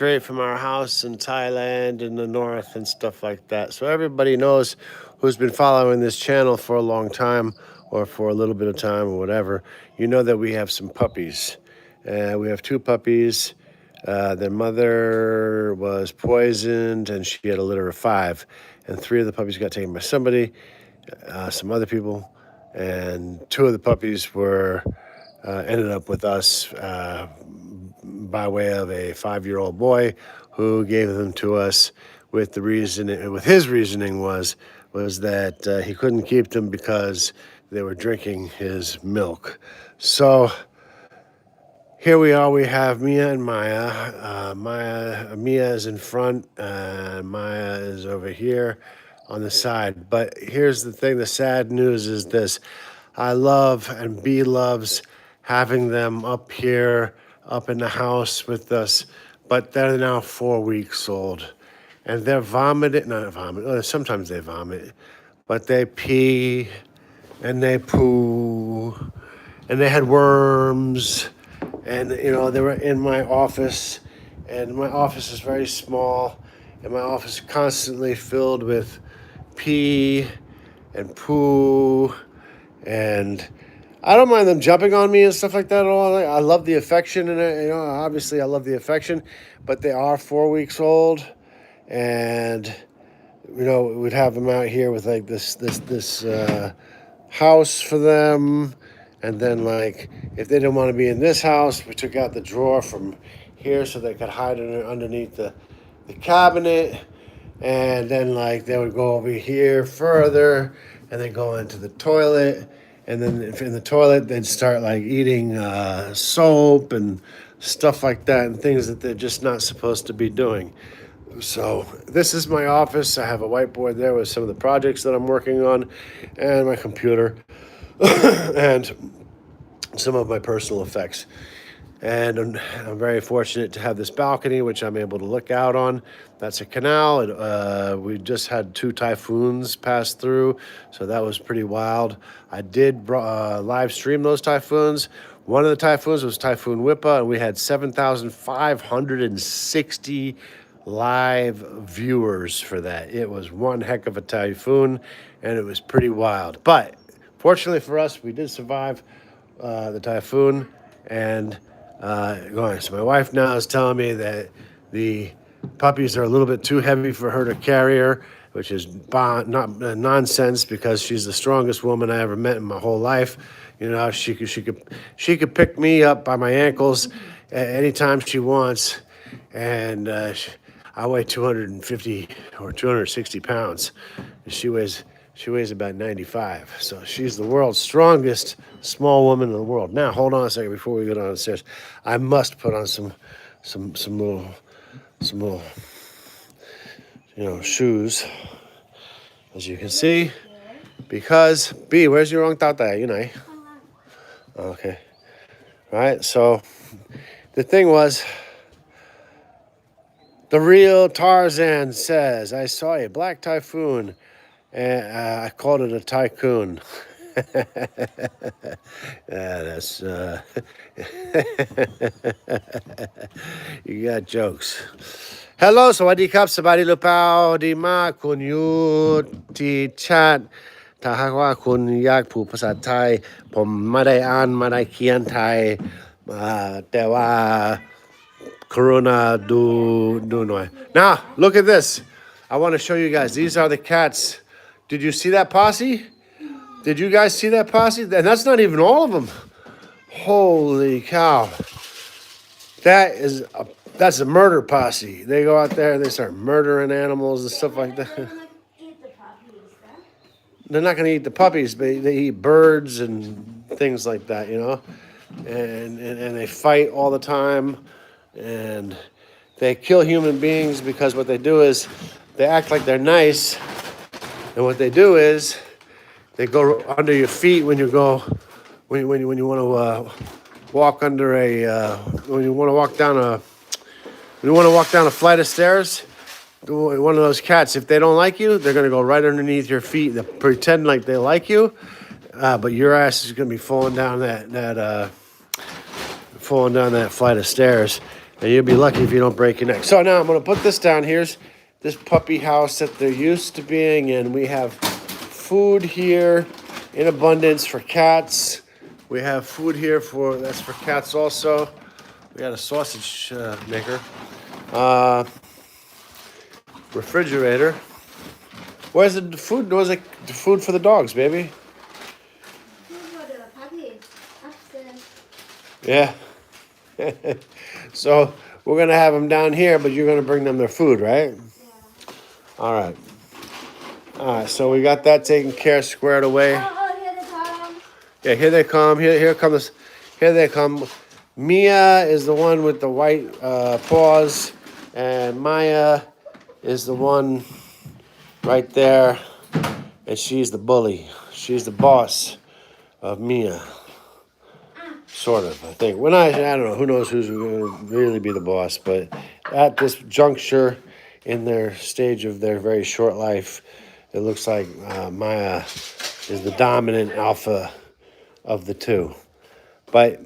straight from our house in Thailand in the north and stuff like that. So everybody knows who's been following this channel for a long time or for a little bit of time or whatever. You know that we have some puppies. We have two puppies. Their mother was poisoned and she had a litter of five. And three of the puppies got taken by somebody, some other people. And two of the puppies were ended up with us by way of a 5-year-old boy who gave them to us with the reason, with his reasoning was that he couldn't keep them because they were drinking his milk. So here we are. We have Mia and Maya. Mia is in front, and Maya is over here on the side. But here's the thing: the sad news is this: I love and B loves having them up here, up in the house with us. But they're now 4 weeks old, and they're vomiting. Not vomit. Sometimes they vomit, but they pee and they poo, and they had worms. And, you know, they were in my office, and my office is very small, and my office is constantly filled with pee and poo, and I don't mind them jumping on me and stuff like that at all. I love the affection, and, you know, obviously I love the affection, but they are 4 weeks old, and, you know, we'd have them out here with, like, this house for them. And then, like, if they didn't want to be in this house, we took out the drawer from here so they could hide underneath the cabinet. And then, like, they would go over here further and then go into the toilet. And then if in the toilet, they'd start, like, eating soap and stuff like that and things that they're just not supposed to be doing. So this is my office. I have a whiteboard there with some of the projects that I'm working on and my computer. And some of my personal effects. And I'm very fortunate to have this balcony, which I'm able to look out on. That's a canal. We just had 2 typhoons pass through, so that was pretty wild. I did live stream those typhoons. One of the typhoons was Typhoon Whippa, and we had 7,560 live viewers for that. It was one heck of a typhoon, and it was pretty wild. But fortunately for us, we did survive the typhoon, and so my wife now is telling me that the puppies are a little bit too heavy for her to carry her, which is nonsense because she's the strongest woman I ever met in my whole life. You know, she could pick me up by my ankles anytime she wants, and I weigh 250 or 260 pounds. She weighs about 95. So she's the world's strongest small woman in the world. Now, hold on a second before we go downstairs. I must put on some little, you know, shoes, as you can see, because B, where's your wrong tata? You know. Okay. All right. So the thing was, the real Tarzan says, I saw a black typhoon. And I called it a tycoon. Yeah, that's you got jokes. Hello, สวัสดีครับ สบายดีหรือเปล่า ดีมาก คุณอยู่ที่แชทถ้าหากว่าคุณอยากพูดภาษาไทย ผมไม่ได้อ่านไม่ได้เขียนไทยแต่ว่ากรุณาดูหน่อย Now, look at this. I want to show you guys. These are the cats. Did you see that posse? Did you guys see that posse? And that's not even all of them. Holy cow. That's a murder posse. They go out there and they start murdering animals and stuff like that. They're not going to eat the puppies, but they eat birds and things like that, you know? And they fight all the time. And they kill human beings because what they do is they act like they're nice. And what they do is they go under your feet when you want to walk under when you want to walk down a flight of stairs. One of those cats, if they don't like you, they're gonna go right underneath your feet. They pretend like they like you, but your ass is gonna be falling down that flight of stairs. And you'll be lucky if you don't break your neck. So now I'm going to put this down. Here's this puppy house that they're used to being in. We have food here in abundance for cats. We have food here that's for cats also. We got a sausage maker. Refrigerator. Where's the food? Where's the food for the dogs, baby? Food for the puppies upstairs. Yeah. So we're going to have them down here, but you're going to bring them their food, right? Yeah. All right. All right, so we got that taken care of, squared away. Oh, here they come. Yeah, here they come. Here they come. Mia is the one with the white paws, and Maya is the one right there, and she's the bully. She's the boss of Mia. Sort of, I think. I don't know. Who knows who's going to really be the boss? But at this juncture in their stage of their very short life, it looks like Maya is the dominant alpha of the two. But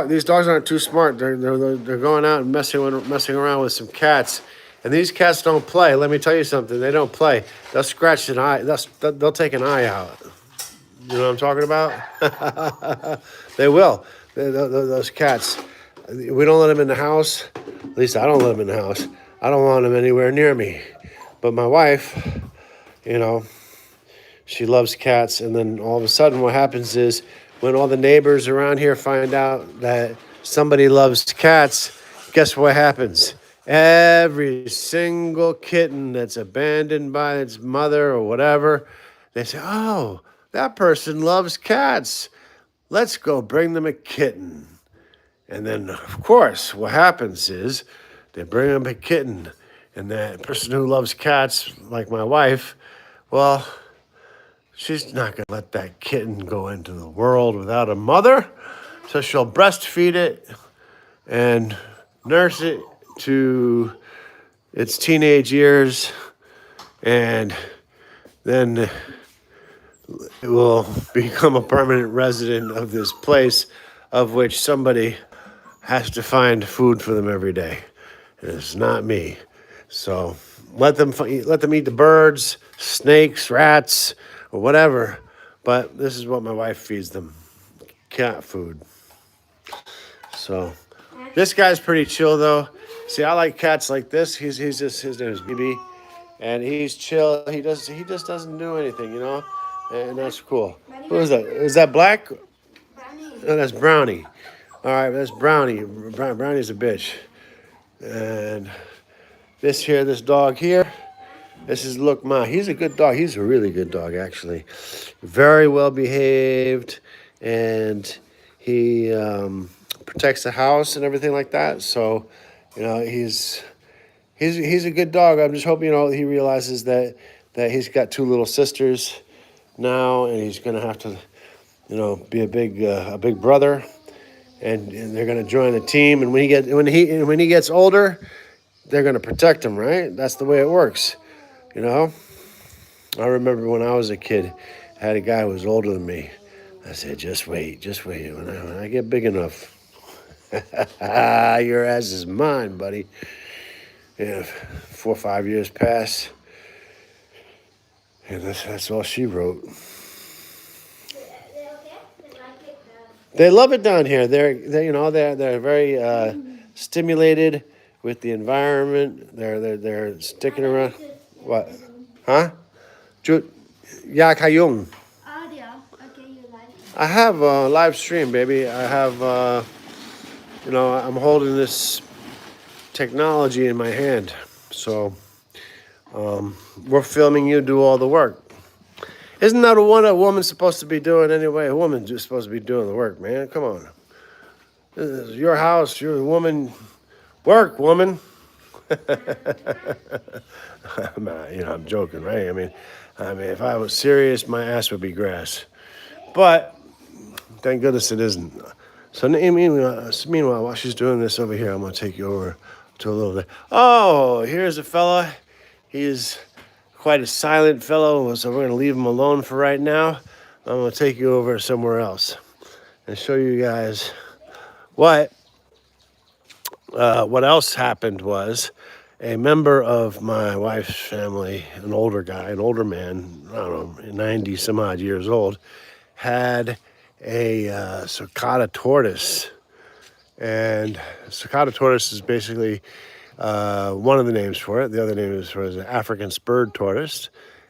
these dogs aren't too smart. They're going out and messing around with some cats. And these cats don't play. Let me tell you something. They don't play. They'll scratch an eye. They'll take an eye out. You know what I'm talking about? They will. Those cats. We don't let them in the house. At least I don't let them in the house. I don't want them anywhere near me. But my wife, you know, she loves cats. And then all of a sudden what happens is when all the neighbors around here find out that somebody loves cats, guess what happens? Every single kitten that's abandoned by its mother or whatever, they say, oh, that person loves cats. Let's go bring them a kitten. And then, of course, what happens is they bring them a kitten. And that person who loves cats, like my wife, well, she's not going to let that kitten go into the world without a mother. So she'll breastfeed it and nurse it to its teenage years. And then it will become a permanent resident of this place, of which somebody has to find food for them every day. And it's not me. So let them eat the birds, snakes, rats, or whatever. But this is what my wife feeds them, cat food. So this guy's pretty chill though. See, I like cats like this. His name is BB, and he's chill. He just doesn't do anything, you know, and that's cool. Who is that? Is that Black? Brownie. No, that's Brownie. All right, that's Brownie. Brownie's a bitch. And this dog here, this is Look Ma. He's a good dog. He's a really good dog, actually. Very well behaved, and he protects the house and everything like that. So, you know, he's a good dog. I'm just hoping, you know, he realizes that he's got two little sisters now, and he's gonna have to, you know, be a big brother, and they're gonna join the team. And when he gets older, they're gonna protect him, right? That's the way it works, you know. I remember when I was a kid, I had a guy who was older than me. I said, just wait. When I get big enough, your ass is mine, buddy. Yeah, 4 or 5 years pass, and that's all she wrote. They okay? They like it. They love it down here. They're very stimulated with the environment. They're sticking around. What? Huh? Ja, Kayung. Audio. Okay, you like. I have a live stream, baby. I have, I'm holding this technology in my hand. So we're filming you do all the work. Isn't that what a woman's supposed to be doing anyway? A woman's just supposed to be doing the work, man. Come on. This is your house. You're a woman. Work, woman. I'm joking, right? I mean, if I was serious, my ass would be grass. But thank goodness it isn't. So meanwhile, while she's doing this over here, I'm going to take you over to a little bit. Oh, here's a fella. He's quite a silent fellow, so we're going to leave him alone for right now. I'm going to take you over somewhere else and show you guys what What else happened was a member of my wife's family, an older guy, an older man, I don't know, 90 some odd years old, had a cicada tortoise. And cicada tortoise is basically one of the names for it. The other name is for it is an African spurred tortoise.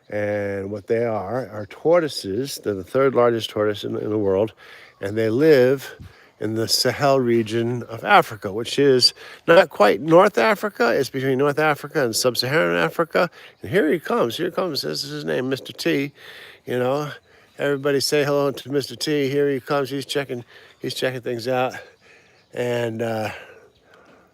And what they are tortoises. They're the third largest tortoise in the world. And they live in the Sahel region of Africa, which is not quite North Africa. It's between North Africa and Sub-Saharan Africa. And here he comes. Here comes. This is his name, Mr. T. You know, everybody say hello to Mr. T. Here he comes. He's checking things out. And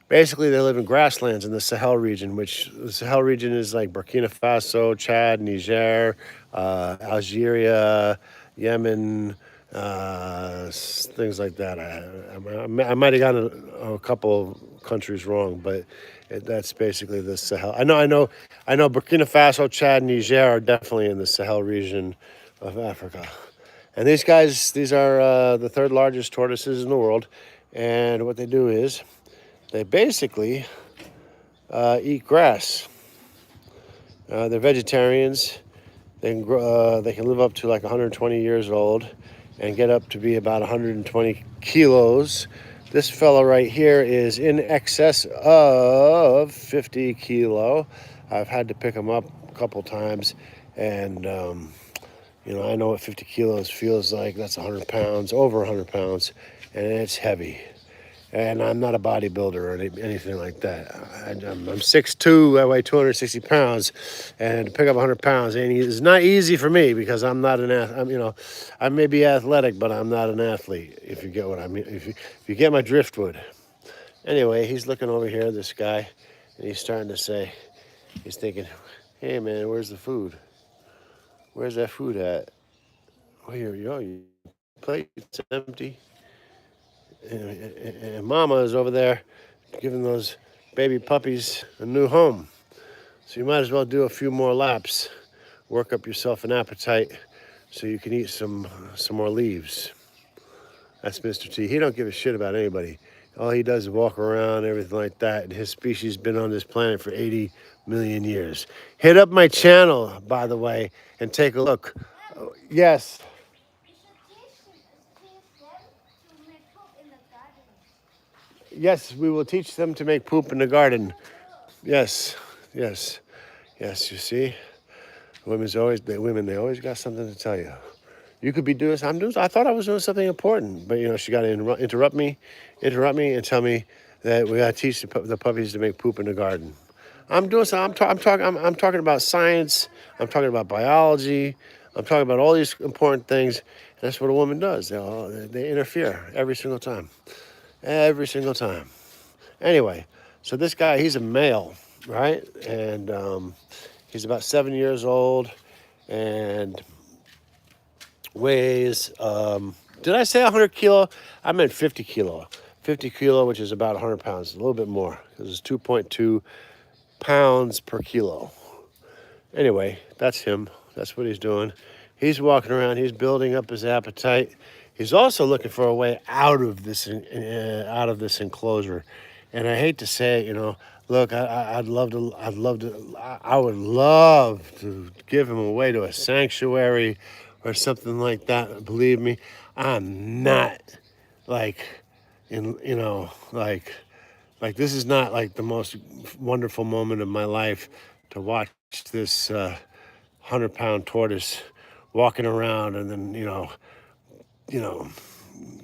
basically, they live in grasslands in the Sahel region, which the Sahel region is like Burkina Faso, Chad, Niger, Algeria, Yemen, things like that. I might have gotten a couple of countries wrong, but that's basically the Sahel. I know. Burkina Faso, Chad, Niger are definitely in the Sahel region of Africa. And these are the third largest tortoises in the world. And what they do is they basically eat grass. They're vegetarians. They can live up to like 120 years old and get up to be about 120 kilos. This fella right here is in excess of 50 kilo. I've had to pick him up a couple times, and I know what 50 kilos feels like. That's 100 pounds, over 100 pounds, and it's heavy. And I'm not a bodybuilder or anything like that. I'm 6'2", I weigh 260 pounds, and to pick up 100 pounds is not easy for me because I'm not an athlete. I may be athletic, but I'm not an athlete. If you get what I mean, if you get my driftwood. Anyway, he's looking over here, this guy, and he's starting to say, he's thinking, "Hey man, where's the food? Where's that food at? Oh, here you go. Your plate's empty." And Mama is over there giving those baby puppies a new home. So you might as well do a few more laps, work up yourself an appetite so you can eat some more leaves. That's Mr. T. He don't give a shit about anybody. All he does is walk around, everything like that. And his species been on this planet for 80 million years. Hit up my channel, by the way, and take a look. Yes. Yes, we will teach them to make poop in the garden. Yes, yes, yes. You see, they always got something to tell you. You could be doing. I thought I was doing something important, but she got to interrupt me, and tell me that we got to teach the puppies to make poop in the garden. I'm doing something. I'm talking about science. I'm talking about biology. I'm talking about all these important things. And that's what a woman does. They interfere every single time. Every single time. Anyway, so this guy, he's a male, right? And he's about 7 years old and weighs, did I say 100 kilo? I meant 50 kilo. 50 kilo, which is about 100 pounds, a little bit more, because it's 2.2 pounds per kilo. Anyway, that's him. That's what he's doing. He's walking around. He's building up his appetite. He's also looking for a way out of this enclosure, and I hate to say it, look, I would love to give him away to a sanctuary or something like that. Believe me, I'm not like, like this is not like the most wonderful moment of my life to watch this 100-pound tortoise walking around and then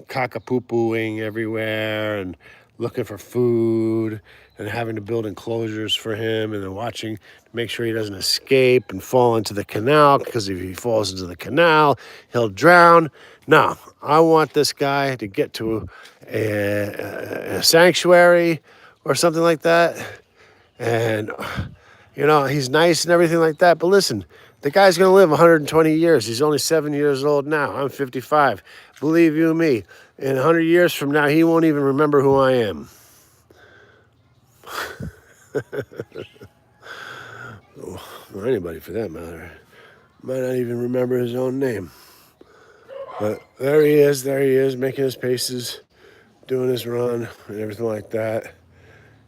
cockapoo-pooing everywhere and looking for food and having to build enclosures for him and then watching to make sure he doesn't escape and fall into the canal, because if he falls into the canal, he'll drown. No, I want this guy to get to a sanctuary or something like that. And, he's nice and everything like that. But listen, the guy's going to live 120 years. He's only 7 years old now. I'm 55. Believe you me, in 100 years from now, he won't even remember who I am. Or anybody for that matter. Might not even remember his own name. But there he is, making his paces, doing his run and everything like that.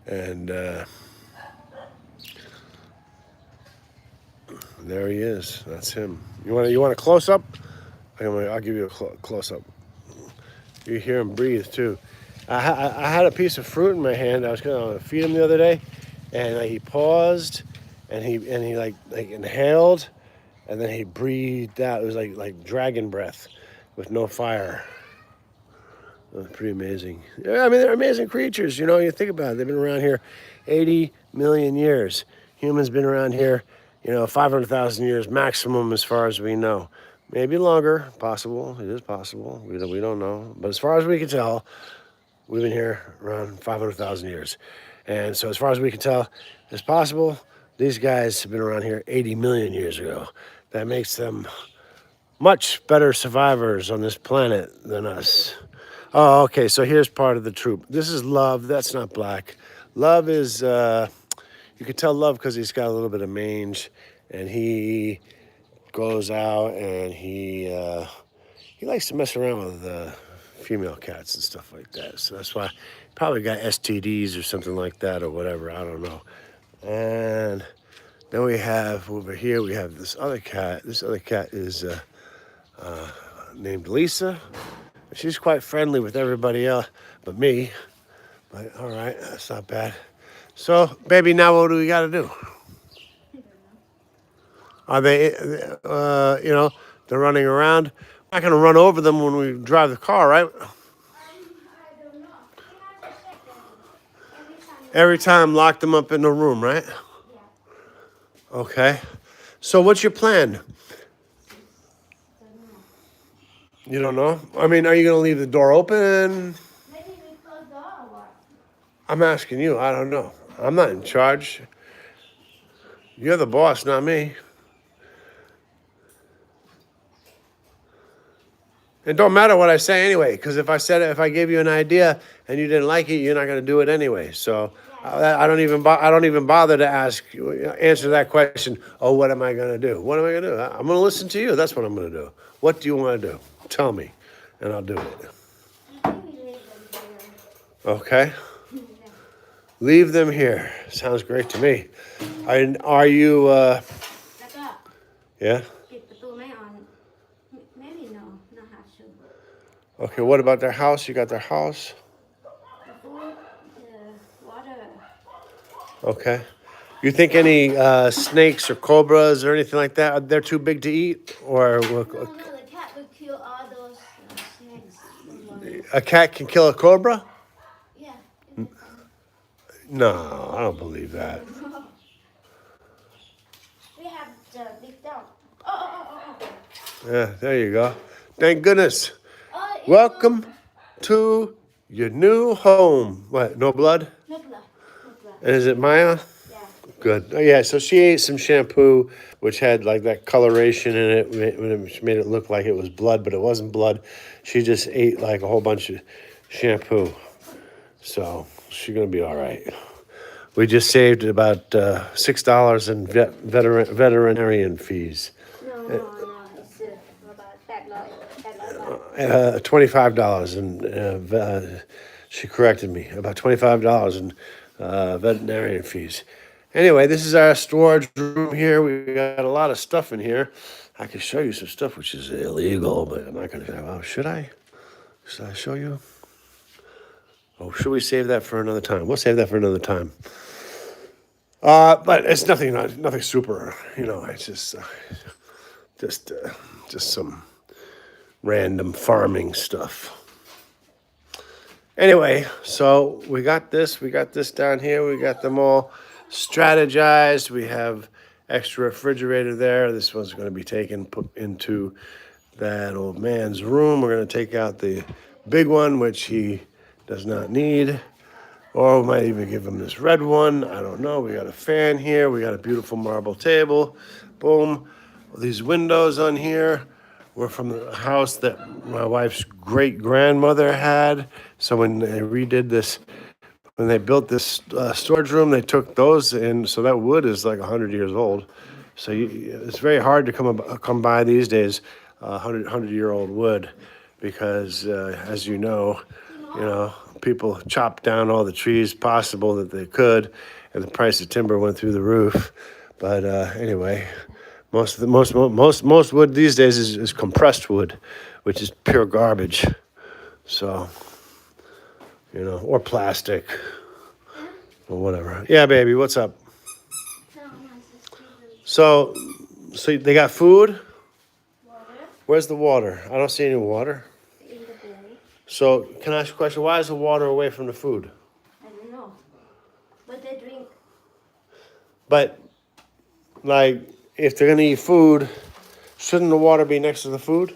And there he is. That's him. You want a close up? I'll give you a close up. You hear him breathe too. I had a piece of fruit in my hand. I was gonna feed him the other day, and he paused, and he like inhaled, and then he breathed out. It was like dragon breath, with no fire. It was pretty amazing. Yeah, I mean, they're amazing creatures. You know, you think about it. They've been around here 80 million years. Humans been around here, 500,000 years maximum as far as we know. Maybe longer, possible. It is possible. We don't know. But as far as we can tell, we've been here around 500,000 years. And so as far as we can tell, it's possible. These guys have been around here 80 million years ago. That makes them much better survivors on this planet than us. Oh, okay. So here's part of the troop. This is Love. That's not Black. Love is, you can tell Love because he's got a little bit of mange, and he goes out and he likes to mess around with female cats and stuff like that. So that's why he probably got STDs or something like that or whatever. I don't know. And then we have over here, we have this other cat. This other cat is named Lisa. She's quite friendly with everybody else but me. But all right, that's not bad. So, baby, now what do we got to do? Are they, they're running around? We're not going to run over them when we drive the car, right? I don't know. We have to check them Every time, lock them up in the room, right? Yeah. Okay. So, what's your plan? Don't know. You don't know? I mean, are you going to leave the door open? Maybe we close the door or what? I'm asking you. I don't know. I'm not in charge. You're the boss, not me. It don't matter what I say anyway, because if I gave you an idea and you didn't like it, you're not going to do it anyway. So I don't even bother to answer that question. Oh, what am I going to do? What am I going to do? I'm going to listen to you. That's what I'm going to do. What do you want to do? Tell me, and I'll do it. I think we leave them here. Okay. Yeah. Leave them here. Sounds great to me. Are you? แล้วก็ Yeah. ปิดประตูไม่ on maybe no not have to Okay. What about their house? You got their house. the food the water Okay. You think any snakes or cobras or anything like that? They're too big to eat, or no the cat will kill all those snakes a cat can kill a cobra? yeah No, I don't believe that. we have the big dog oh Yeah, there you go. Thank goodness. it's Welcome to your new home. What? No blood? no blood no blood And is it Maya? yeah Good. Oh, yeah, so she ate some shampoo, which had like that coloration in it, which made it look like it was blood, but it wasn't blood. She just ate like a whole bunch of shampoo. So she's going to be all right. We just saved about $6 in veterinarian fees. no it's about $800 $25 and she corrected me, about $25 in veterinarian fees. Anyway, this is our storage room here. We got a lot of stuff in here. I can show you some stuff which is illegal, but I'm not going to. Oh, should I? Should I show you? Oh, should we save that for another time? We'll save that for another time. But it's nothing super. It's just some random farming stuff. Anyway, so we got this down here. We got them all strategized. We have extra refrigerator there. This one's going to be put into that old man's room. We're going to take out the big one, which he does not need. Or we might even give him this red one. I don't know. We got a fan here. We got a beautiful marble table. Boom. These windows on here were from the house that my wife's great-grandmother had. So when they redid this, when they built this storage room, they took those in. So that wood is like 100 years old. So it's very hard to come by these days, 100-year-old wood, because as you know, people chopped down all the trees possible that they could, and the price of timber went through the roof. But anyway, most wood these days is compressed wood, which is pure garbage. So, or plastic or whatever. Yeah, baby, what's up? So they got food. Water Where's the water? I don't see any water. in the bowl. So can I ask you a question? Why is the water away from the food? I don't know. But they drink. But like, if they're gonna eat food, shouldn't the water be next to the food?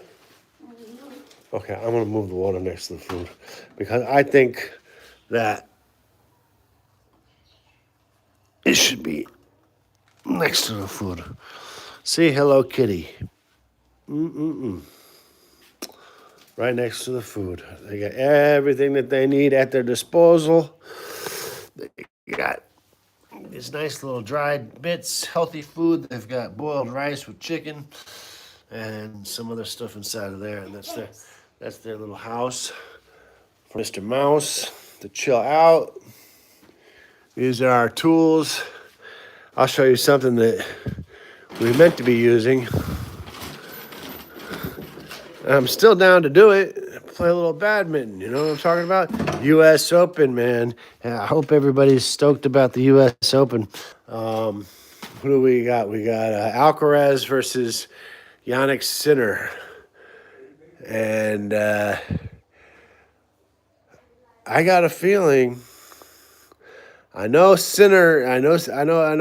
I don't know. Okay, I'm gonna move the water next to the food because I think that it should be next to the food. See, hello, kitty. Right next to the food. They got everything that they need at their disposal. They got these nice little dried bits, healthy food. They've got boiled rice with chicken and some other stuff inside of there, and that's their little house for Mr. Mouse to chill out. These are our tools. I'll show you something that we meant to be using. I'm still down to do it. Play a little badminton, you know what I'm talking about? U.S. Open, man. Yeah, I hope everybody's stoked about the U.S. Open. Who do we got? We got Alcaraz versus Yannick Sinner. And I got a feeling. I know Sinner. I know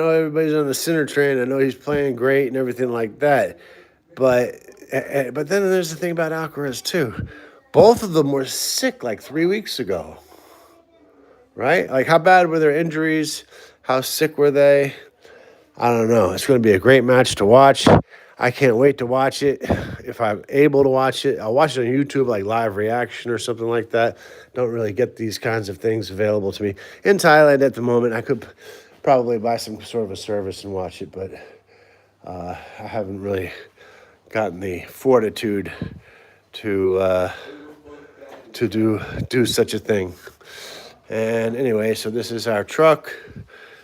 everybody's on the Sinner train. I know he's playing great and everything like that. But then there's the thing about Alcaraz too. Both of them were sick like 3 weeks ago, right? Like, how bad were their injuries? How sick were they? I don't know. It's going to be a great match to watch. I can't wait to watch it. If I'm able to watch it, I'll watch it on YouTube, like live reaction or something like that. Don't really get these kinds of things available to me. In Thailand at the moment, I could probably buy some sort of a service and watch it, but I haven't really gotten the fortitude to do such a thing. And anyway, so this is our truck.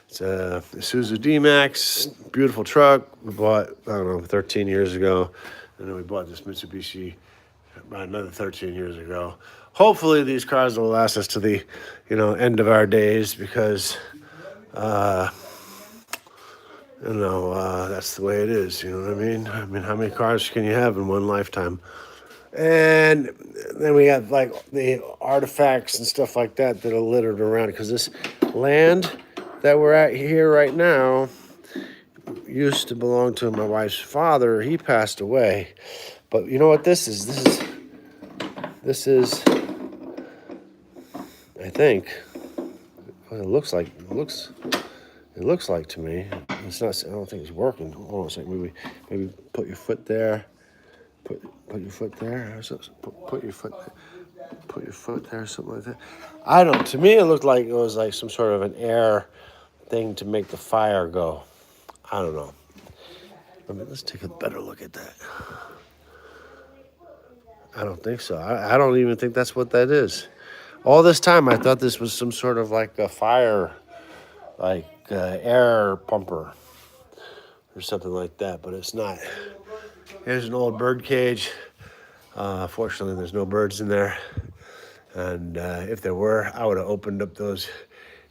It's a Isuzu D-Max, beautiful truck. We bought, I don't know, 13 years ago. And then we bought this Mitsubishi about another 13 years ago. Hopefully these cars will last us to the, end of our days because, that's the way it is. You know what I mean? I mean, how many cars can you have in one lifetime? And then we have like the artifacts and stuff like that that are littered around because this land that we're at here right now used to belong to my wife's father. He passed away. But you know what this is? This is I think what it looks like. It looks like to me. It's not. I don't think it's working. Hold on a second. Maybe put your foot there. Put your foot there. Put your foot. Put your foot there. Something like that. I don't. To me, it looked like it was like some sort of an air thing to make the fire go. I don't know. Let's take a better look at that. I don't think so. I don't even think that's what that is. All this time, I thought this was some sort of like a fire, like air pumper or something like that, but it's not. Here's an old bird cage. Fortunately, there's no birds in there. And if there were, I would have opened up those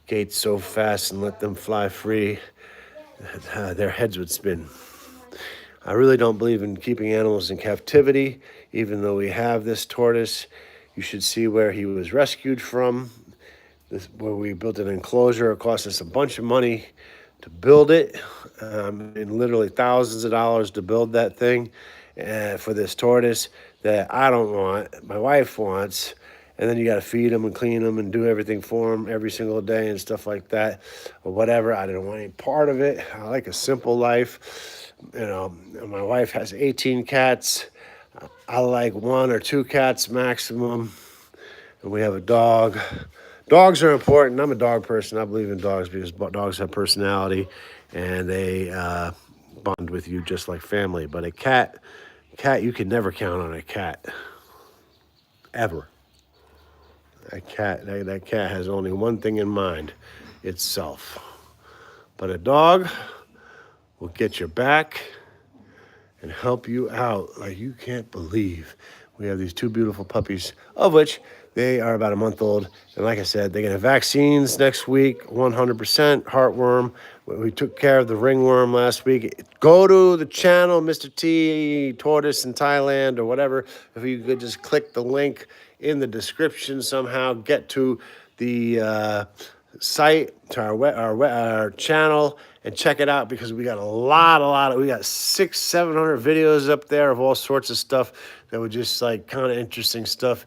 gates so fast and let them fly free. Their heads would spin. I really don't believe in keeping animals in captivity, even though we have this tortoise. You should see where he was rescued from. Where we built an enclosure. It cost us a bunch of money to build it, and literally thousands of dollars to build that thing for this tortoise that I don't want, my wife wants. And then you got to feed them and clean them and do everything for them every single day and stuff like that or whatever. I didn't want any part of it. I like a simple life. My wife has 18 cats. I like 1 or 2 cats maximum. And we have a dog. Dogs are important. I'm a dog person. I believe in dogs because dogs have personality and they bond with you just like family. But a cat, you can never count on a cat. Ever. That cat has only one thing in mind, itself. But a dog will get your back and help you out like you can't believe. We have these two beautiful puppies, of which they are about a month old. And like I said, they get vaccines next week, 100% heartworm. We took care of the ringworm last week. Go to the channel, Mr. T, Tortoise in Thailand or whatever. If you could just click the link in the description somehow, get to the site, to our channel, and check it out because we got a lot. We got 600-700 videos up there of all sorts of stuff that were just like kind of interesting stuff,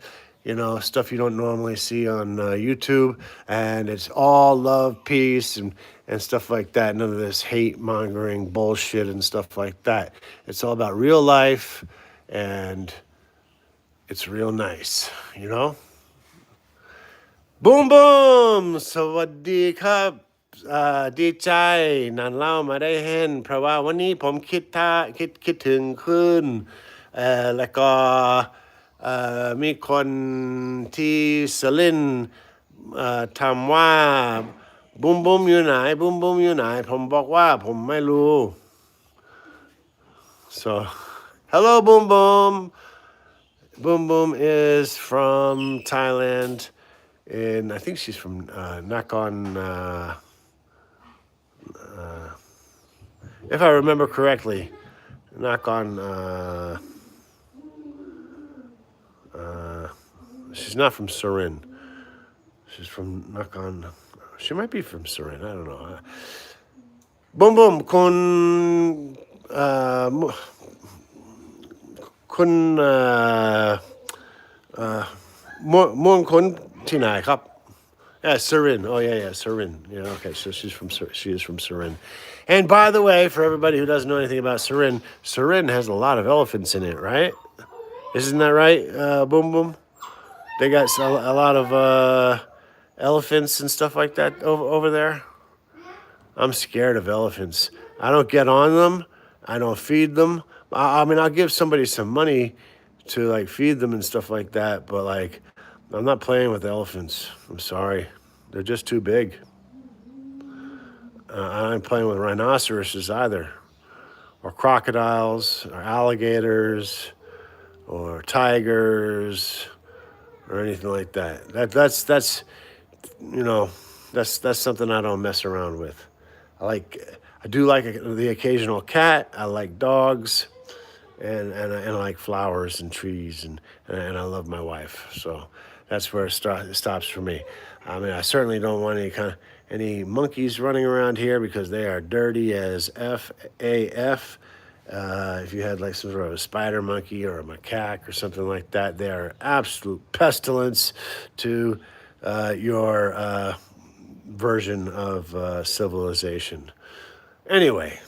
stuff you don't normally see on YouTube. And it's all love, peace, and stuff like that. None of this hate mongering bullshit and stuff like that. It's all about real life, and it's real nice, Boom boom สวัสดีครับดีใจนั่นเล่ามาได้เห็นเพราะว่าวันนี้ผมคิดถึงคุณแล้วก็มีคนที่สลินถามว่าบุ้มบุ้มอยู่ไหนบุ้มบุ้มอยู่ไหนผมบอกว่าผมไม่รู้ so hello boom boom. Boom boom is from Thailand. And I think she's from Nakhon, if I remember correctly, Nakhon. She's not from Surin. She's from Nakhon. She might be from Surin. I don't know. Boom boom, kun kun. Tinai Cup. Yeah, Surin. Oh, yeah, Surin. Yeah, okay, so she is from Surin. And by the way, for everybody who doesn't know anything about Surin, Surin has a lot of elephants in it, right? Isn't that right, Boom Boom? They got a lot of elephants and stuff like that over there. I'm scared of elephants. I don't get on them. I don't feed them. I mean, I'll give somebody some money to, like, feed them and stuff like that, but, like, I'm not playing with elephants. I'm sorry. They're just too big. I ain't playing with rhinoceroses either, or crocodiles, or alligators, or tigers, or anything like that. That's something I don't mess around with. I do like the occasional cat. I like dogs, and I like flowers and trees, and I love my wife. So that's where it stops for me. I mean, I certainly don't want any monkeys running around here because they are dirty as F-A-F. If you had like some sort of a spider monkey or a macaque or something like that, they are absolute pestilence to your version of civilization. Anyway,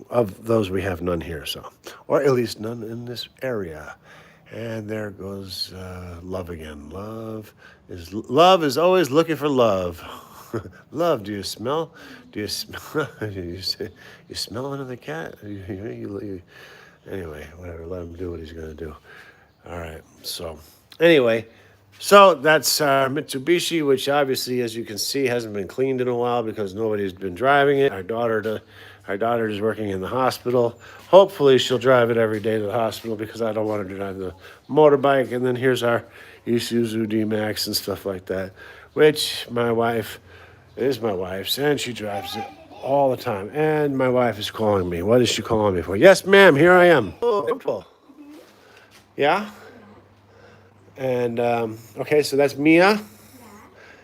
of those we have none here, or at least none in this area. And there goes love again. Love is always looking for love. Love, do you smell? You smell another cat? Anyway, whatever. Let him do what he's gonna do. All right. So that's our Mitsubishi, which obviously, as you can see, hasn't been cleaned in a while because nobody's been driving it. Our daughter is working in the hospital. Hopefully she'll drive it every day to the hospital because I don't want her to drive the motorbike. And then here's our Isuzu D-Max and stuff like that, which my wife is my wife's, and she drives it all the time. And my wife is calling me. What is she calling me for? Yes, ma'am, here I am. Oh, yeah? And, okay, so that's Mia.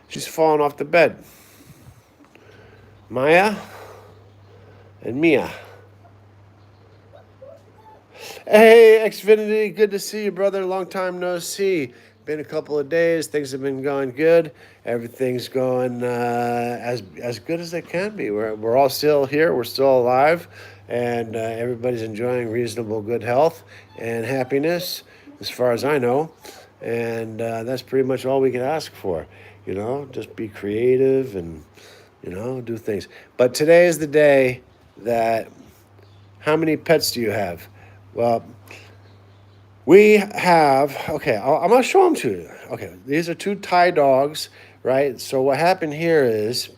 She's falling off the bed. Maya and Mia. Hey, Xfinity, good to see you, brother. Long time no see. Been a couple of days. Things have been going good. Everything's going as good as they can be. We're all still here. We're still alive, and everybody's enjoying reasonable good health and happiness, as far as I know. And that's pretty much all we can ask for. Just be creative and do things. But today is the day that. How many pets do you have? Well, We have, okay, I'm going to show them to you. Okay, these are two Thai dogs, right? So what happened here is,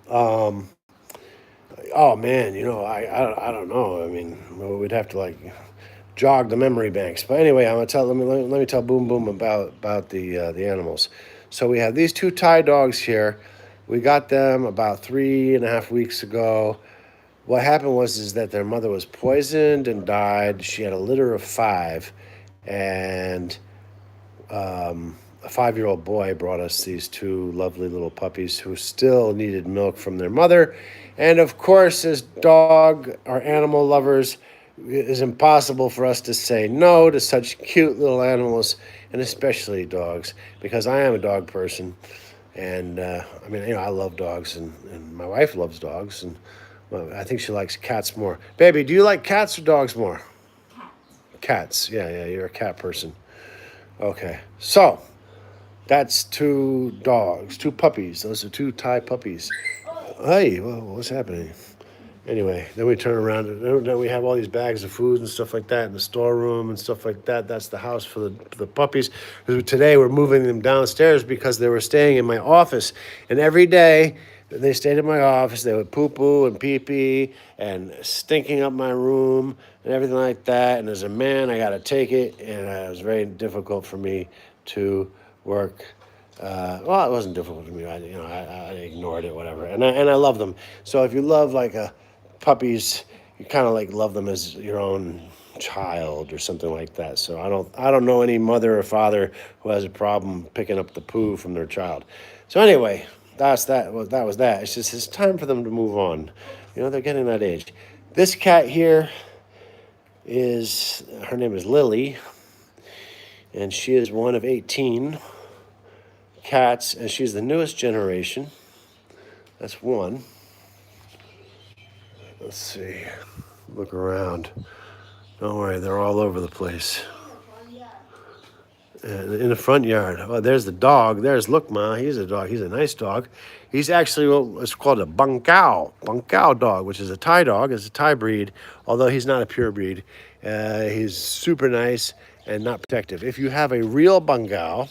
um, oh man, I don't know. I mean, we'd have to like jog the memory banks. But anyway, I'm gonna tell. Let me tell Boom Boom about the animals. So we have these two Thai dogs here. We got them about 3.5 weeks ago. What happened was is that their mother was poisoned and died. She had a litter of five, and a 5-year-old boy brought us these two lovely little puppies who still needed milk from their mother. And of course, as dog or animal lovers, it is impossible for us to say no to such cute little animals, and especially dogs, because I am a dog person. And I mean, I love dogs, and my wife loves dogs, and well, I think she likes cats more. Baby, do you like cats or dogs more? Cats. Yeah, yeah, you're a cat person. Okay. So, that's two dogs, two puppies. Those are two Thai puppies. Hey, what's happening? Anyway, then we turn around and then we have all these bags of food and stuff like that in the storeroom and stuff like that. That's the house for the puppies. Today we're moving them downstairs because they were staying in my office. And every day they stayed in my office, they would poo-poo and pee-pee and stinking up my room and everything like that. And as a man, I got to take it. And it was very difficult for me to work. Well, it wasn't difficult for me. I ignored it, whatever. And I love them. So if you love like puppies, you kind of like love them as your own child or something like that. So I don't know any mother or father who has a problem picking up the poo from their child. So anyway, that's that. Well, that was that. It's just it's time for them to move on. They're getting that age. This cat here is her name is Lily, and she is one of 18 cats, and she's the newest generation. That's one. Let's see. Look around. Don't worry, they're all over the place. In the front yard. Oh, there's the dog. Look, Ma. He's a dog. He's a nice dog. He's actually what's called a Bangkao dog, which is a Thai dog. It's a Thai breed, although he's not a pure breed. He's super nice and not protective. If you have a real Bangkao,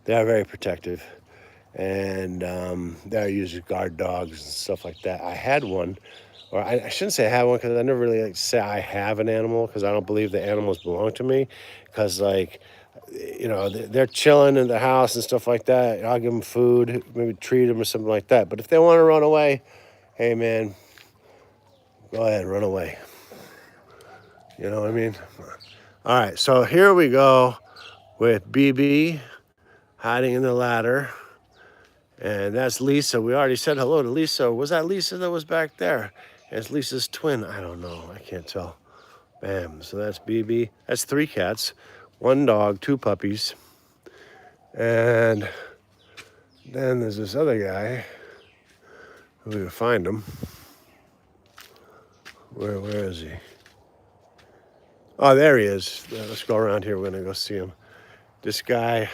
they are very protective. And they're used as guard dogs and stuff like that. I had one, or I shouldn't say I had one because I never really like to say I have an animal because I don't believe the animals belong to me. Because they're chilling in the house and stuff like that. I'll give them food, maybe treat them or something like that. But if they want to run away, hey man, go ahead, run away. You know what I mean? All right, so here we go with BB hiding in the ladder. And that's Lisa. We already said hello to Lisa. Was that Lisa that was back there? It's Lisa's twin. I don't know. I can't tell. Bam. So that's BB. That's 3 cats, 1 dog, 2 puppies. And then there's this other guy. We can find him. Where is he? Oh, there he is. Let's go around here. We're going to go see him. This guy.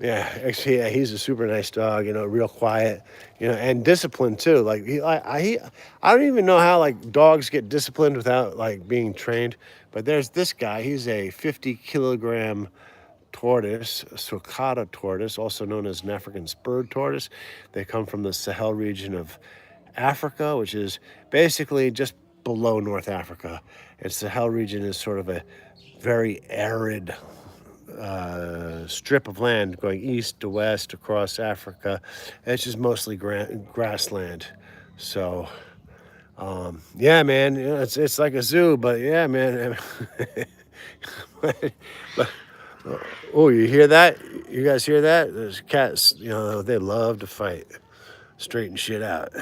Yeah, actually, yeah, he's a super nice dog, real quiet, and disciplined too. Like I don't even know how like dogs get disciplined without like being trained. But there's this guy. He's a 50-kilogram tortoise, a sulcata tortoise, also known as an African spurred tortoise. They come from the Sahel region of Africa, which is basically just below North Africa. And Sahel region is sort of a very arid strip of land going east to west across Africa. It's just mostly grassland. So, yeah, man, it's like a zoo, but yeah, man. but, oh, you hear that? You guys hear that? There's cats, they love to fight, straighten shit out,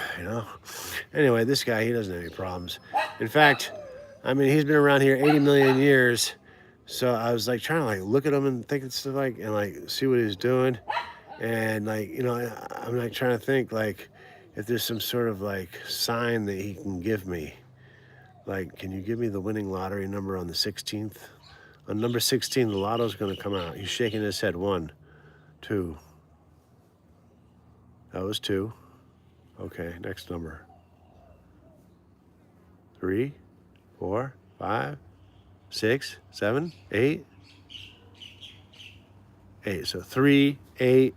Anyway, this guy, he doesn't have any problems. In fact, I mean, he's been around here 80 million years. So I was like trying to like look at him and think stuff like and like see what he's doing, and like I'm like trying to think like if there's some sort of like sign that he can give me. Like, can you give me the winning lottery number on the 16th? On number 16, the lotto's going to come out. He's shaking his head. 1, 2. That was 2. Okay, next number. 3, 4. 5, 6, 7, 8. 8. So 3, 8.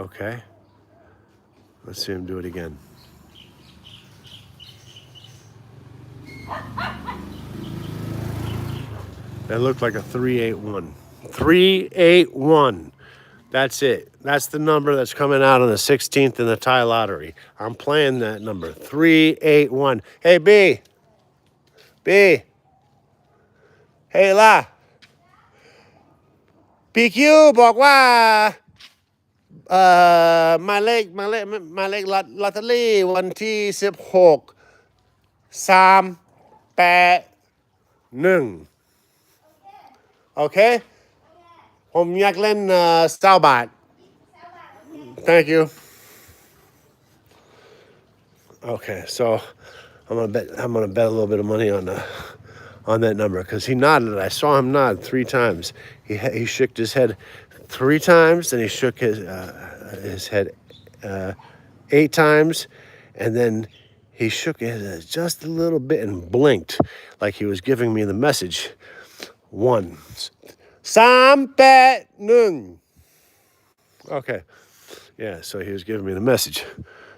Okay. Let's see him do it again. That looked like a 381. 381. That's it. That's the number that's coming out on the 16th in the Thai lottery. I'm playing that number. 381. Hey, B. B. Hey, La. PQ บอกว่าหมายเลขลอตเตอรี่วันที่16 381โอเคผมอยากเล่น20 บาท Thank you. Okay, so I'm gonna bet a little bit of money on that number because he nodded. I saw him nod 3 times. He shook his head 3 times, and he shook his head 8 times, and then he shook his head just a little bit and blinked like he was giving me the message. 1, 381. Okay. Yeah, so he was giving me the message.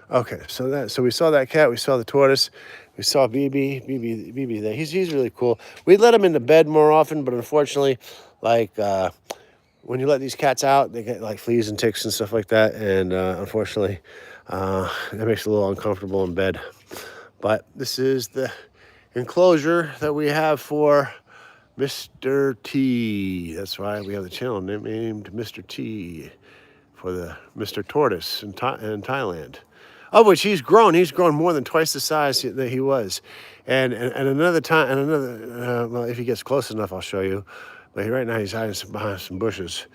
Okay, so we saw that cat, we saw the tortoise, we saw BB there. He's really cool. We let him into bed more often, but unfortunately, like when you let these cats out, they get like fleas and ticks and stuff like that, and unfortunately, that makes it a little uncomfortable in bed. But this is the enclosure that we have for Mr. T. That's why we have the channel named Mr. T. For the Mr. Tortoise in Thailand, of which he's grown. He's grown more than twice the size that he was. And another time, well, if he gets close enough, I'll show you. But right now he's hiding behind some bushes.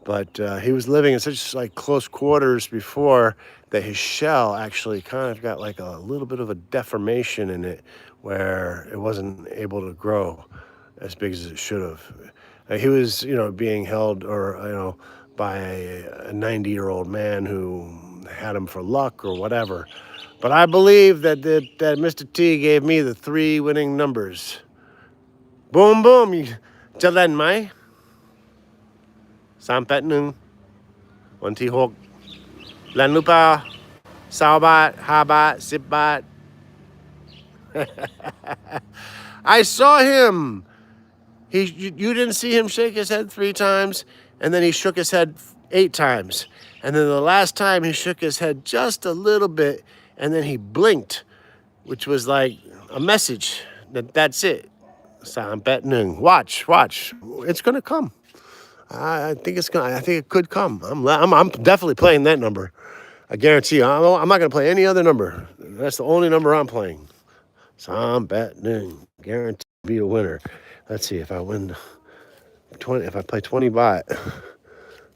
But he was living in such like close quarters before that his shell actually kind of got like a little bit of a deformation in it, where it wasn't able to grow as big as it should have. He was, being held by a 90-year-old man who had him for luck or whatever. But I believe that Mr. T gave me the 3 winning numbers. Boom, boom. จะเล่นไหม381วันที่6เล่นหรือเปล่า20 บาท5 บาท10 บาท I saw him. You didn't see him shake his head 3 times, and then he shook his head 8 times. And then the last time he shook his head just a little bit, and then he blinked, which was like a message that's it. Watch. It's gonna come. I think it could come. I'm definitely playing that number. I guarantee you. I'm not gonna play any other number. That's the only number I'm playing. Guarantee to be a winner. Let's see if I win 20. If I play 20 baht,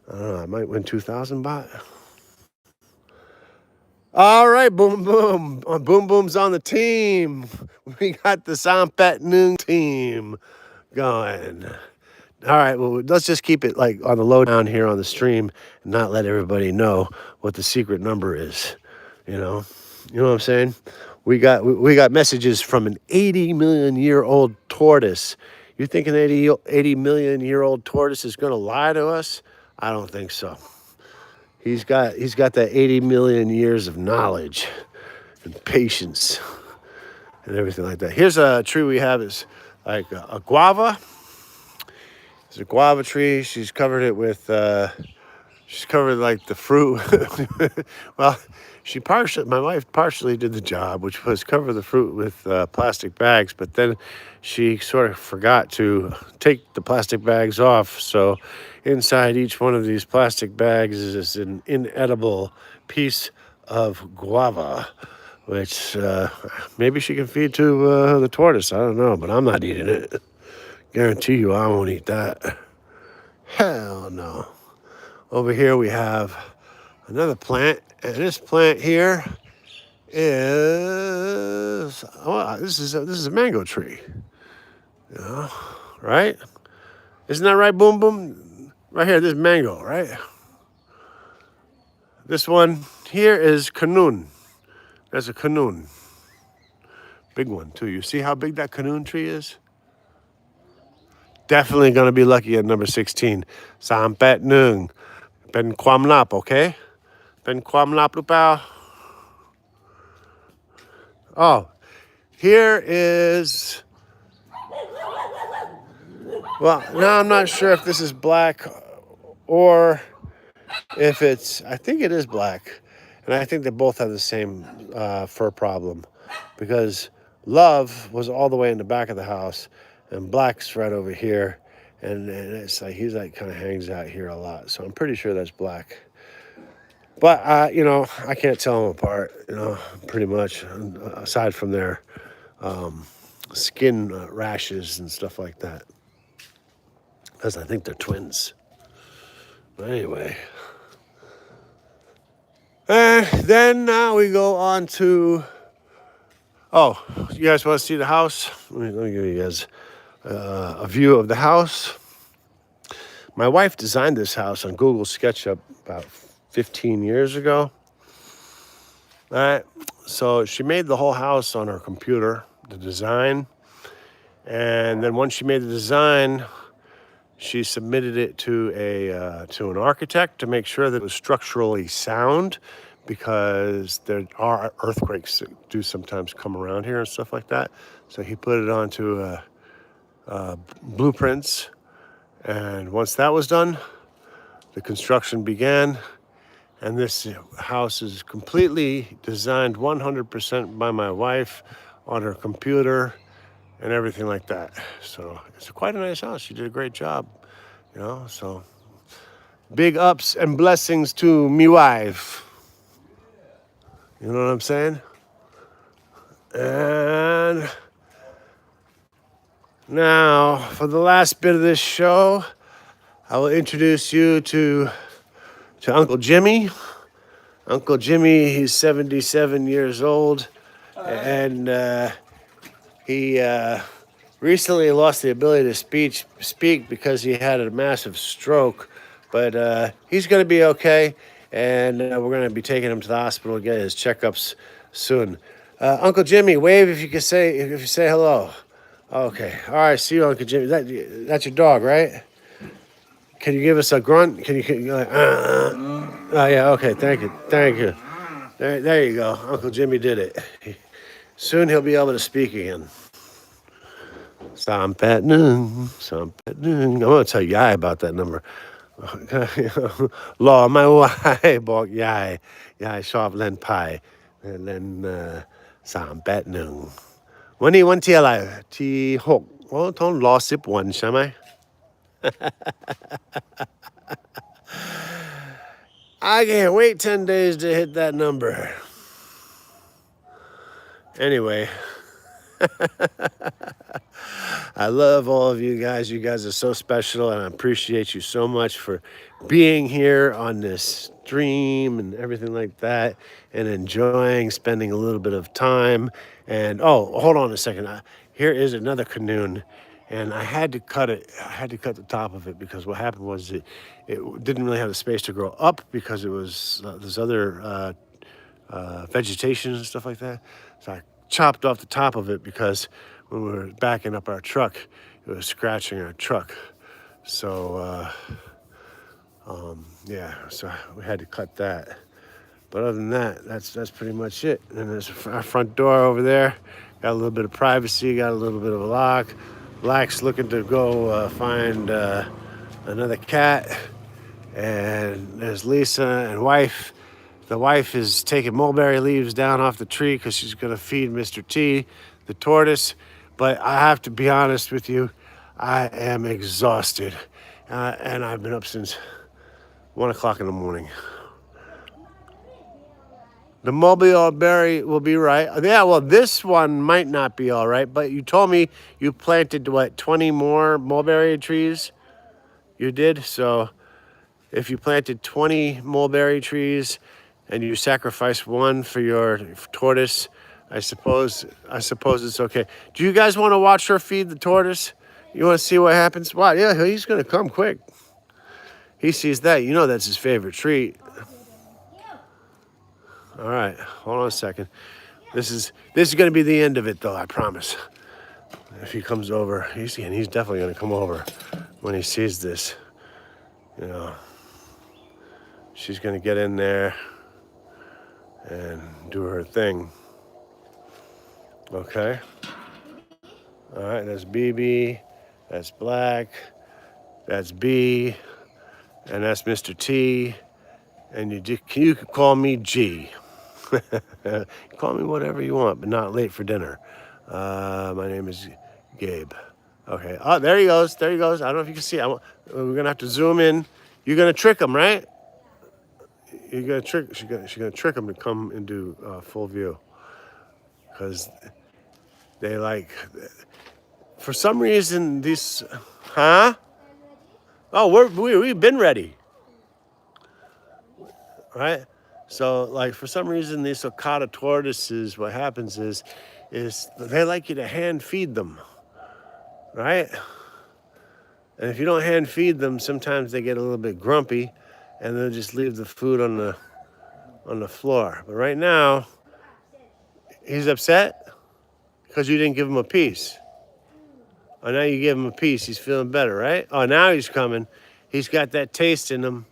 I don't know. I might win 2,000 baht. All right, boom, boom. Boom, boom's on the team. We got the Sampat Noon team going. All right, well, let's just keep it like on the low down here on the stream and not let everybody know what the secret number is. You know what I'm saying? We got messages from an 80 million year old tortoise. You think an 80 million year old tortoise is going to lie to us? I don't think so. He's got that 80 million years of knowledge and patience and everything like that. Here's a tree we have is like a guava. It's a guava tree. She's covered it with she's covered like the fruit. Well, my wife partially did the job, which was cover the fruit with plastic bags, but then she sort of forgot to take the plastic bags off. So inside each one of these plastic bags is an inedible piece of guava, which maybe she can feed to the tortoise. I don't know, but I'm not eating it. Guarantee you I won't eat that. Hell no. Over here we have another plant, and this plant here is this is a mango tree. Right? Isn't that right, Boom Boom? Right here, this is mango, right? This one here is Kanun. That's a Kanun. Big one, too. You see how big that canoon tree is? Definitely going to be lucky at number 16. Sampet Nung. Ben Kwam Lap, okay? Ben Kwam Lap Lupao. Oh, here is. Well, now I'm not sure if this is black or if it's. I think it is black. And I think they both have the same fur problem. Because Love was all the way in the back of the house, and Black's right over here. And it's like he's like kind of hangs out here a lot. So I'm pretty sure that's Black. But, I can't tell them apart, pretty much, aside from their skin rashes and stuff like that. Because I think they're twins. But anyway. Then now we go on to... Oh, you guys want to see the house? Let me give you guys a view of the house. My wife designed this house on Google SketchUp about 15 years ago. All right, so she made the whole house on her computer, the design. And then once she made the design, she submitted it to an architect to make sure that it was structurally sound, because there are earthquakes that do sometimes come around here and stuff like that. So he put it onto blueprints. And once that was done, the construction began. And this house is completely designed 100% by my wife on her computer and everything like that. So it's quite a nice house. She did a great job, so big ups and blessings to me wife. You know what I'm saying? And now, for the last bit of this show, I will introduce you to Uncle Jimmy. Uncle Jimmy, he's 77 years old, and he recently lost the ability to speak because he had a massive stroke, but he's going to be okay, and we're going to be taking him to the hospital to get his checkups soon. Uncle Jimmy, wave if you say hello. Okay, all right, see you, Uncle Jimmy. That's your dog, right? Can you give us a grunt? Can you like, Oh yeah, okay, thank you. There you go. Uncle Jimmy did it. Soon he'll be able to speak again. Sampet Nung. I'm going to tell Yai about that number. Law, my wife,บอกยายชอบเล่นไพ่เล่น3 8 1วันนี้วันที่อะไรที่6ต้องรอ10 วันใช่ไหม I can't wait 10 days to hit that number. Anyway, I love all of you guys. You guys are so special, and I appreciate you so much for being here on this stream and everything like that, and enjoying spending a little bit of time. And hold on a second. Here is another canoe, and I had to cut it. I had to cut the top of it because what happened was it didn't really have the space to grow up because it was there's other vegetation and stuff like that. So I chopped off the top of it because when we were backing up our truck, it was scratching our truck. So, so we had to cut that. But other than that, that's pretty much it. And there's our front door over there. Got a little bit of privacy, got a little bit of a lock. Black's looking to go find another cat. And there's Lisa and wife. The wife is taking mulberry leaves down off the tree because she's going to feed Mr. T, the tortoise. But I have to be honest with you, I am exhausted. And I've been up since 1 o'clock in the morning. The mulberry will be right. Yeah, well, this one might not be all right, but you told me you planted, 20 more mulberry trees? You did? So if you planted 20 mulberry trees and you sacrifice one for your tortoise, I suppose it's okay. Do you guys want to watch her feed the tortoise? You want to see what happens? Wow, yeah, he's going to come quick. He sees that. You know that's his favorite treat. All right, hold on a second. This is going to be the end of it, though. I promise. If he comes over, he's definitely going to come over when he sees this. You know, she's going to get in there and do her thing. Okay. All right. That's BB. That's Black. That's B. And that's Mr. T. And you can call me G. Call me whatever you want, but not late for dinner. My name is Gabe. Okay. Oh, there he goes. There he goes. I don't know if you can see. We're gonna have to zoom in. You're gonna trick him, right? You're gonna trick. She's gonna trick him to come into full view, because they like. For some reason, these, huh? Oh, we've been ready, right? So, like, for some reason, these Okada tortoises, what happens is they like you to hand feed them, right? And if you don't hand feed them, sometimes they get a little bit grumpy, and they'll just leave the food on the floor. But right now, he's upset because you didn't give him a piece. Oh, now you give him a piece. He's feeling better, right? Oh, now he's coming. He's got that taste in him.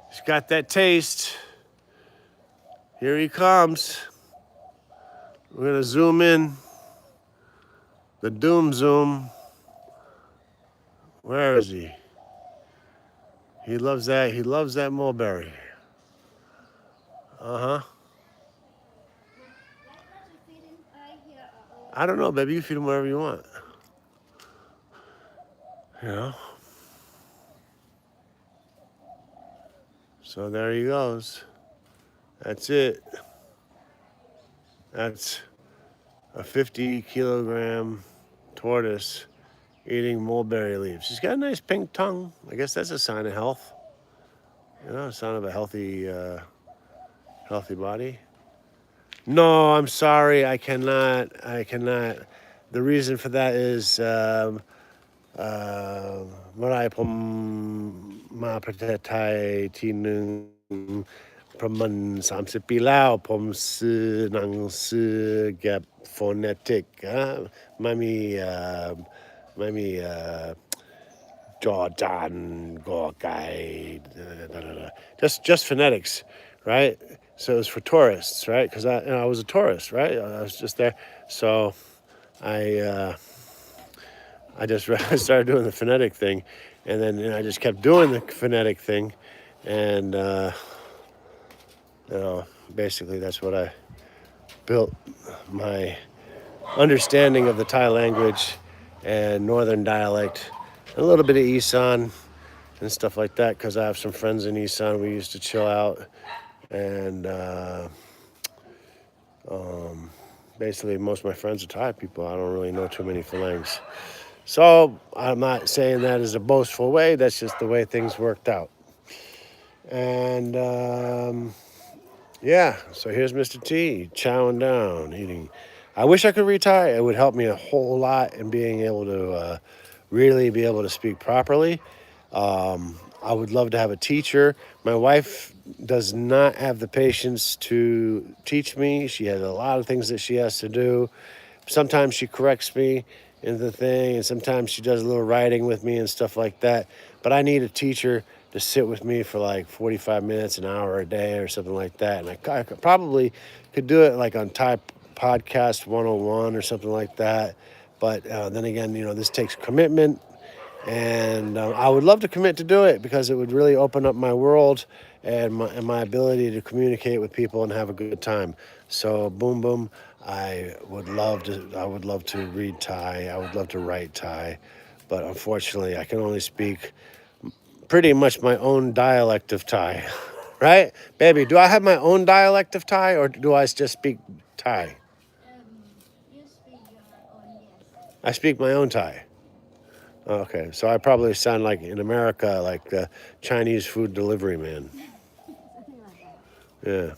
He's got that taste. Here he comes. We're gonna zoom in. The doom zoom. Where is he? He loves that. He loves that mulberry. Uh-huh. I don't know, baby. You feed him whatever you want. You know? So there he goes. That's it. That's a 50-kilogram tortoise eating mulberry leaves. He's got a nice pink tongue. I guess that's a sign of health. You know, a sign of a healthy body. No, I'm sorry. I cannot. The reason for that is marai pom ma pratetai tinung praman 30 ปีแล้วผมซื้อหนังสือเก็บ phonetic ไม่มีจอจานกอไก่ just phonetics, right? So it was for tourists, right? Because I was a tourist, right? I was just there, so I just started doing the phonetic thing, and then I just kept doing the phonetic thing, and basically that's what I built my understanding of the Thai language and northern dialect, and a little bit of Isan and stuff like that, because I have some friends in Isan. We used to chill out, and basically most of my friends are Thai people. I don't really know too many phalangs. So I'm not saying that as a boastful way. That's just the way things worked out. And yeah, so here's Mr. T chowing down, eating. I wish I could retire. It would help me a whole lot in being able to really be able to speak properly. I would love to have a teacher. My wife does not have the patience to teach me. She has a lot of things that she has to do. Sometimes she corrects me in the thing, and sometimes she does a little writing with me and stuff like that. But I need a teacher to sit with me for like 45 minutes, an hour a day or something like that. And I probably could do it like on Thai Podcast 101 or something like that. But then again, this takes commitment. And I would love to commit to do it, because it would really open up my world and my ability to communicate with people and have a good time. So boom, boom. I would love to read Thai. I would love to write Thai, but unfortunately, I can only speak pretty much my own dialect of Thai, right, baby? Do I have my own dialect of Thai, or do I just speak Thai? You speak your own, yes. I speak my own Thai. Okay, so I probably sound like in America, like the Chinese food delivery man. Something like that. Yeah.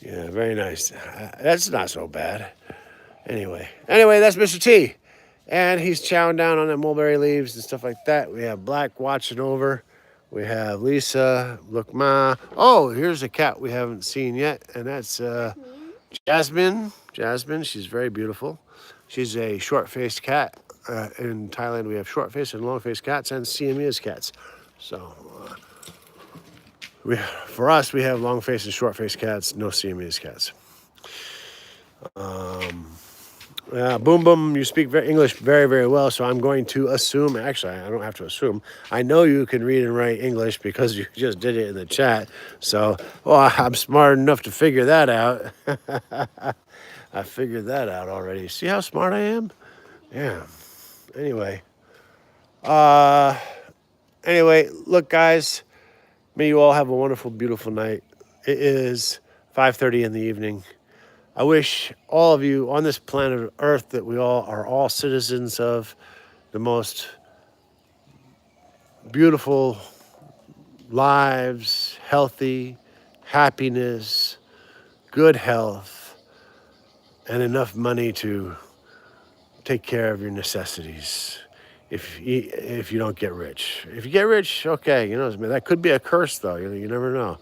Yeah, very nice. That's not so bad. Anyway, that's Mr. T. And he's chowing down on the mulberry leaves and stuff like that. We have Black watching over. We have Lisa, look ma. Oh, here's a cat we haven't seen yet, and that's Jasmine. Jasmine, she's very beautiful. She's a short-faced cat. In Thailand, we have short-faced and long-faced cats and Siamese cats. So, for us, we have long-faced and short-faced cats, no Siamese cats. Boom Boom, you speak English very, very well, so I'm going to assume, actually, I don't have to assume, I know you can read and write English because you just did it in the chat. So, well, I'm smart enough to figure that out. I figured that out already. See how smart I am? Yeah. Anyway. Anyway, look, guys, may you all have a wonderful, beautiful night. It is 5:30 in the evening. I wish all of you on this planet Earth that we all are all citizens of the most beautiful lives, healthy, happiness, good health, and enough money to take care of your necessities. If you don't get rich, if you get rich, okay, that could be a curse though. You never know.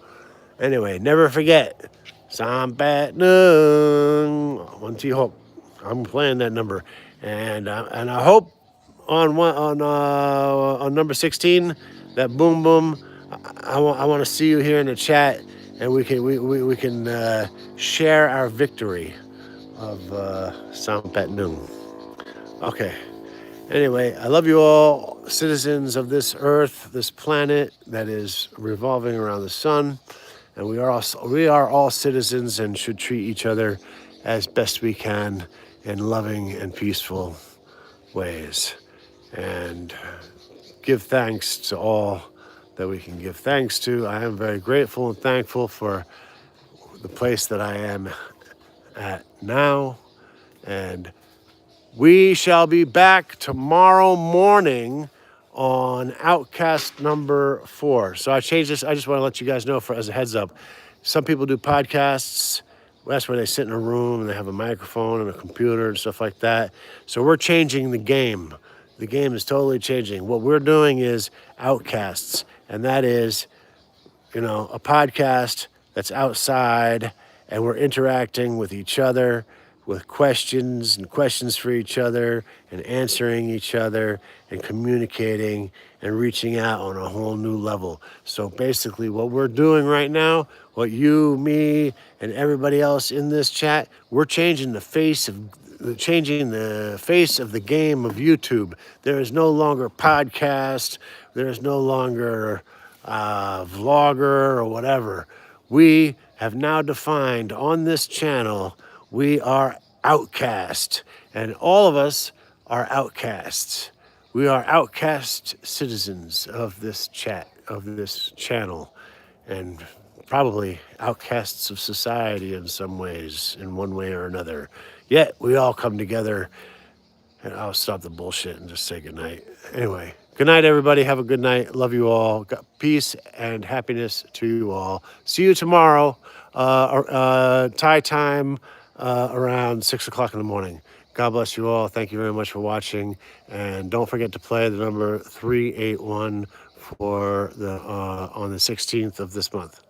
Anyway, never forget. Sambat Nung. One T Hope. I'm playing that number, and I hope on number 16 that Boom Boom. I want to see you here in the chat, and we can share our victory of Sambat Nung. Okay. Anyway, I love you all, citizens of this earth, this planet that is revolving around the sun. And we are all citizens and should treat each other as best we can in loving and peaceful ways. And give thanks to all that we can give thanks to. I am very grateful and thankful for the place that I am at now. And we shall be back tomorrow morning on Outcast number 4. So I changed this. I just want to let you guys know as a heads up. Some people do podcasts. That's where they sit in a room and they have a microphone and a computer and stuff like that. So we're changing the game. The game is totally changing. What we're doing is Outcasts, and that is, a podcast that's outside, and we're interacting with each other with questions for each other and answering each other and communicating and reaching out on a whole new level. So basically what we're doing right now, what you, me, and everybody else in this chat, we're changing the face of the game of YouTube. There is no longer podcast. There is no longer vlogger or whatever. We have now defined on this channel, we are outcast, and all of us are outcasts. We are outcast citizens of this chat, of this channel, and probably outcasts of society in some ways, in one way or another. Yet we all come together, and I'll stop the bullshit and just say goodnight. Anyway, good night, everybody. Have a good night. Love you all. Peace and happiness to you all. See you tomorrow, Thai time, around 6 o'clock in the morning. God bless you all. Thank you very much for watching. And don't forget to play the number 381 for on the 16th of this month.